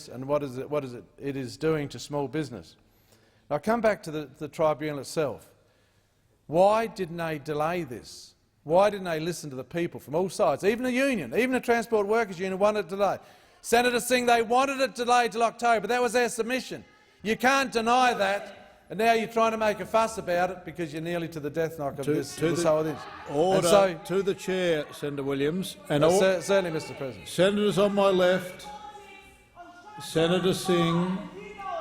is and what it is doing to small business. Now, come back to the tribunal itself. Why didn't they delay this? Why didn't they listen to the people from all sides? Even the union, even the Transport Workers Union wanted it delayed. Senator Singh, they wanted it delayed till October. That was their submission. You can't deny that, and now you're trying to make a fuss about it because you're nearly to the death knock of this whole thing. Order. So, to the chair, Senator Williams. And certainly, Mr. President. Senators on my left. Senator Singh.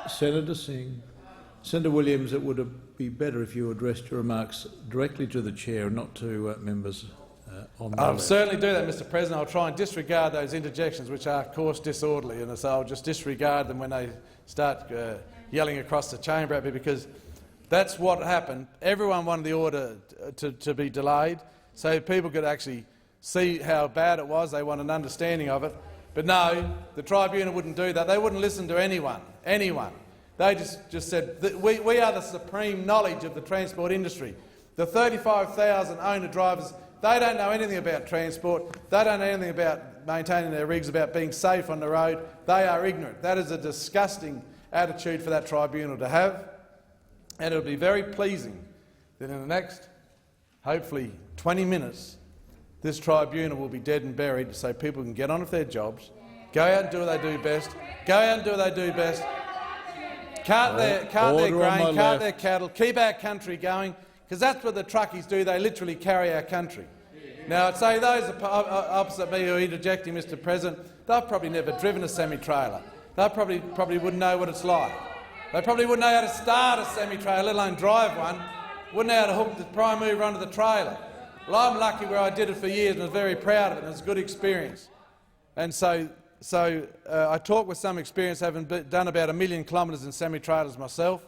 Senator Singh. Senator Williams, it would be better if you addressed your remarks directly to the chair and not to members on the left. I'll certainly do that, Mr. President. I'll try and disregard those interjections, which are, of course, disorderly, and so I'll just disregard them when they start yelling across the chamber at me, because that's what happened. Everyone wanted the order to be delayed so people could actually see how bad it was. They wanted an understanding of it. But no, the tribunal wouldn't do that. They wouldn't listen to anyone. They just said that we are the supreme knowledge of the transport industry. The 35,000 owner-drivers, they don't know anything about transport. They don't know anything about maintaining their rigs, about being safe on the road. They are ignorant. That is a disgusting attitude for that tribunal to have, and it will be very pleasing that in the next, hopefully, 20 minutes, this tribunal will be dead and buried so people can get on with their jobs, go out and do what they do best, cart their grain, cart their cattle, keep our country going, because that's what the truckies do. They literally carry our country. Now, I'd say those opposite me who are interjecting, Mr. President, they've probably never driven a semi-trailer. They probably wouldn't know what it's like. They probably wouldn't know how to start a semi-trailer, let alone drive one. Wouldn't know how to hook the prime mover onto the trailer. Well, I'm lucky where I did it for years and was very proud of it, and it was a good experience. And so I talk with some experience, having done about 1 million kilometres in semi-trailers myself,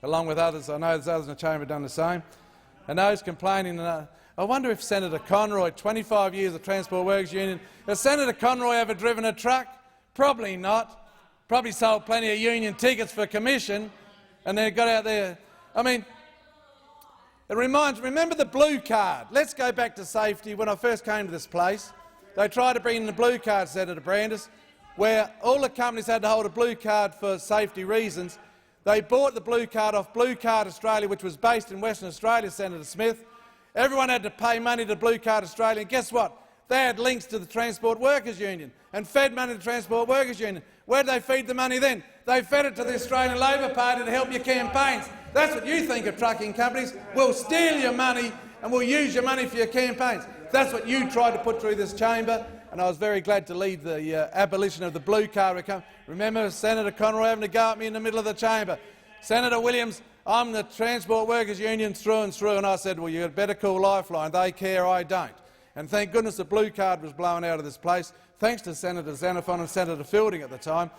along with others. I know there's others in the chamber have done the same. And those complaining, I wonder if Senator Conroy, 25 years of Transport Workers Union, has Senator Conroy ever driven a truck? Probably not. Probably sold plenty of union tickets for commission, and then got out there. I mean, it remember the blue card. Let's go back to safety. When I first came to this place, they tried to bring in the blue card, Senator Brandis, where all the companies had to hold a blue card for safety reasons. They bought the blue card off Blue Card Australia, which was based in Western Australia, Senator Smith. Everyone had to pay money to Blue Card Australia, and guess what? They had links to the Transport Workers Union and fed money to the Transport Workers Union. Where did they feed the money then? They fed it to the Australian Labor Party to help your campaigns. That's what you think of trucking companies. We'll steal your money and we'll use your money for your campaigns. That's what you tried to put through this chamber, and I was very glad to lead the abolition of the blue card. Remember Senator Conroy having to go at me in the middle of the chamber. Senator Williams, I'm the Transport Workers Union through and through, and I said, well, you'd better call Lifeline. They care, I don't. And thank goodness the blue card was blown out of this place, thanks to Senator Xenophon and Senator Fielding at the time.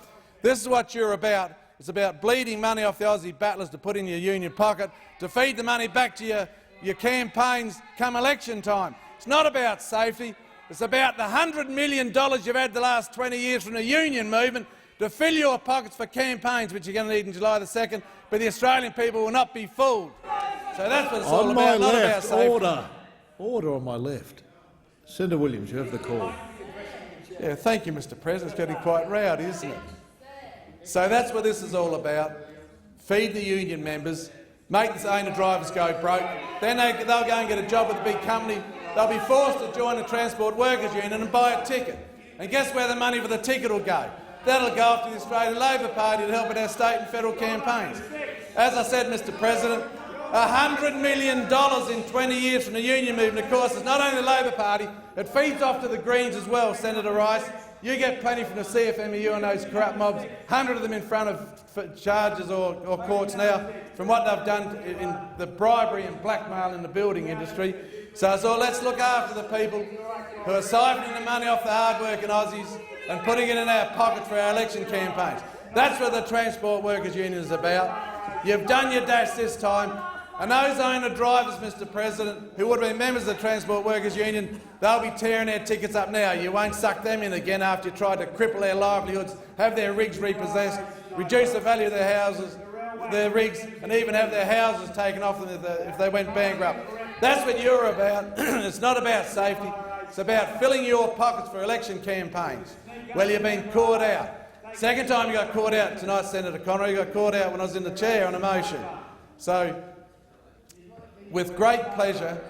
This is what you're about. It's about bleeding money off the Aussie battlers to put in your union pocket, to feed the money back to your campaigns come election time. It's not about safety. It's about the $100 million you've had the last 20 years from the union movement to fill your pockets for campaigns, which you're going to need in July the 2nd, but the Australian people will not be fooled. So that's what it's all about, not about safety. Order on my left. Senator Williams, you have the call. Yeah, thank you, Mr. President. It's getting quite rowdy, isn't it? So that's what this is all about. Feed the union members, make the owner-drivers go broke. Then they'll go and get a job with a big company. They'll be forced to join the Transport Workers Union and buy a ticket. And guess where the money for the ticket will go? That'll go off to the Australian Labor Party to help with our state and federal campaigns. As I said, Mr. President, $100 million in 20 years from the union movement. Of course, it's not only the Labor Party, it feeds off to the Greens as well, Senator Rice. You get plenty from the CFMEU and those corrupt mobs, 100 of them in front of charges or courts now, from what they've done in the bribery and blackmail in the building industry. So let's look after the people who are siphoning the money off the hard-working Aussies and putting it in our pockets for our election campaigns. That's what the Transport Workers Union is about. You've done your dash this time. And those owner-drivers, Mr. President, who would have been members of the Transport Workers Union, they'll be tearing their tickets up now. You won't suck them in again after you tried to cripple their livelihoods, have their rigs repossessed, reduce the value of their houses, their rigs, and even have their houses taken off them if they went bankrupt. That's what you're about. It's not about safety. It's about filling your pockets for election campaigns. Well, you've been caught out. Second time you got caught out tonight, Senator Conroy. You got caught out when I was in the chair on a motion. So, with great pleasure,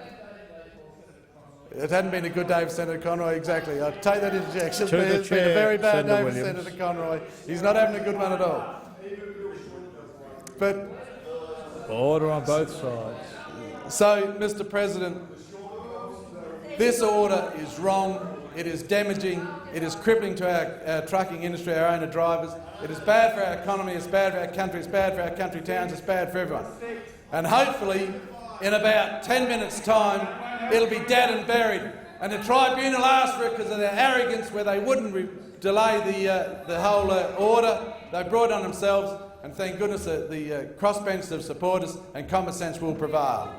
it hadn't been a good day for Senator Conroy, exactly. I take that interjection. It's been a very bad day for Senator Conroy. He's not having a good one at all. But order on both sides. So, Mr. President, this order is wrong. It is damaging. It is crippling to our trucking industry, our owner drivers. It is bad for our economy. It's bad for our country. It's bad for our country towns. It's bad for everyone. And hopefully, in about 10 minutes' time, it'll be dead and buried. And the tribunal asked for it because of their arrogance, where they wouldn't delay the whole order. They brought it on themselves, and thank goodness the crossbench of supporters and common sense will prevail.